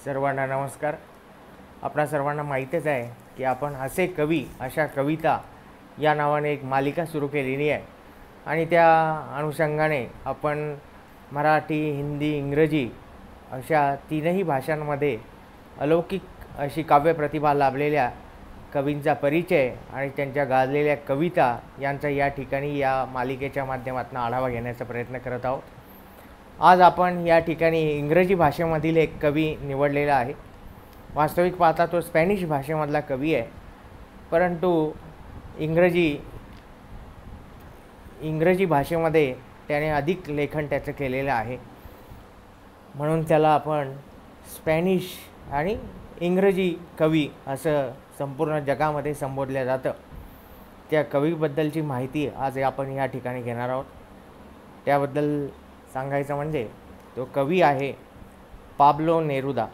सर्वांना नमस्कार. आपणा सर्वांना माहीतच आहे की आपण असे कवी अशा कविता या नावाने एक मालिका सुरू केलेली आहे आणि त्या अनुषंगाने आपण मराठी, हिंदी, इंग्रजी अशा तीनही भाषांमध्ये अलौकिक अशी काव्यप्रतिभा लाभलेल्या कवींचा परिचय आणि त्यांच्या गाजलेल्या कविता यांचा या ठिकाणी या मालिकेच्या माध्यमातून आढावा घेण्याचा प्रयत्न करत आहोत. आज आपण या ठिकाणी इंग्रजी भाषेमधील एक कवी निवडलेला आहे. वास्तविक पाहता तो स्पॅनिश भाषेमधला कवी आहे, परंतु इंग्रजी भाषेमध्ये त्याने अधिक लेखन त्याचं केलेलं आहे, म्हणून त्याला आपण स्पॅनिश आणि इंग्रजी कवी असं संपूर्ण जगामध्ये संबोधलं जातं. त्या कवीबद्दलची माहिती आज आपण या ठिकाणी घेणार आहोत. त्याबद्दल सांगायचं म्हणजे तो कवी आहे Pablo Neruda.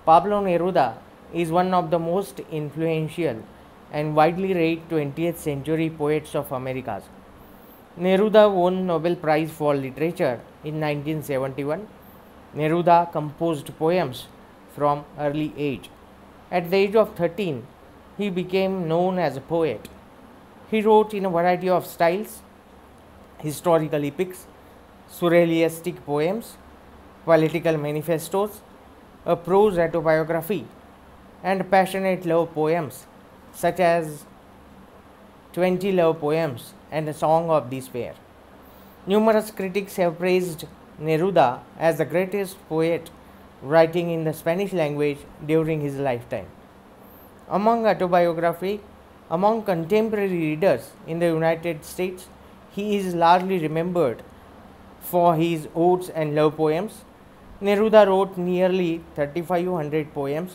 Pablo Neruda is one of the most influential and widely read 20th century poets of Americas. Neruda won Nobel Prize for Literature in 1971. Neruda composed poems from early age. At the age of 13, he became known as a poet. He wrote in a variety of styles: historical epics, surrealistic poems, political manifestos, a prose autobiography, and passionate love poems such as 20 Love Poems and A Song of Despair. Numerous critics have praised Neruda as the greatest poet writing in the Spanish language during his lifetime. Among contemporary readers in the United States, he is largely remembered for his odes and love poems. Neruda wrote nearly 3,500 poems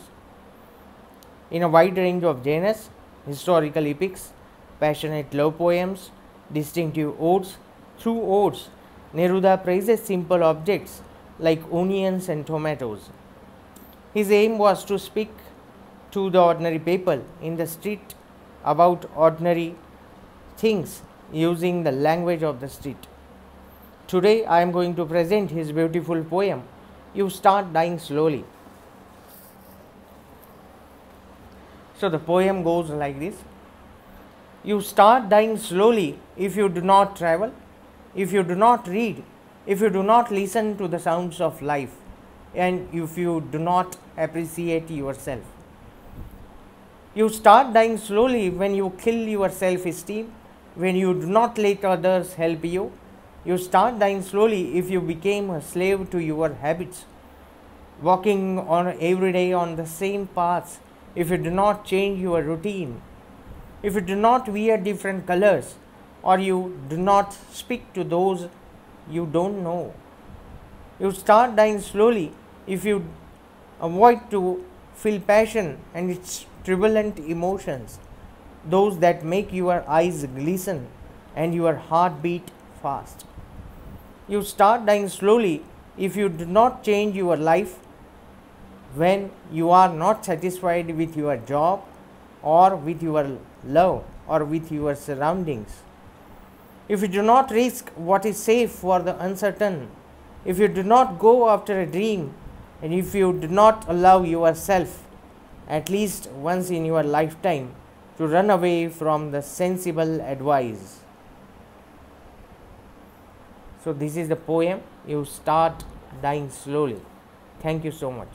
in a wide range of genres: historical epics, passionate love poems, distinctive odes. Through odes, Neruda praises simple objects like onions and tomatoes. His aim was to speak to the ordinary people in the street about ordinary things using the language of the street. Today I am going to present his beautiful poem, You Start Dying Slowly. So the poem goes like this: You start dying slowly if you do not travel, if you do not read, if you do not listen to the sounds of life, and if you do not appreciate yourself. You start dying slowly when you kill your self-esteem, when you do not let others help you. You start dying slowly if you became a slave to your habits, walking on every day on the same paths, if you do not change your routine, if you do not wear different colors, or you do not speak to those you don't know. You start dying slowly if you avoid to feel passion and its turbulent emotions, those that make your eyes glisten and your heart beat fast. You start dying slowly if you do not change your life when you are not satisfied with your job or with your love or with your surroundings. If you do not risk what is safe for the uncertain, if you do not go after a dream, and if you do not allow yourself at least once in your lifetime to run away from the sensible advice. So this is the poem, You Start Dying Slowly. Thank you so much.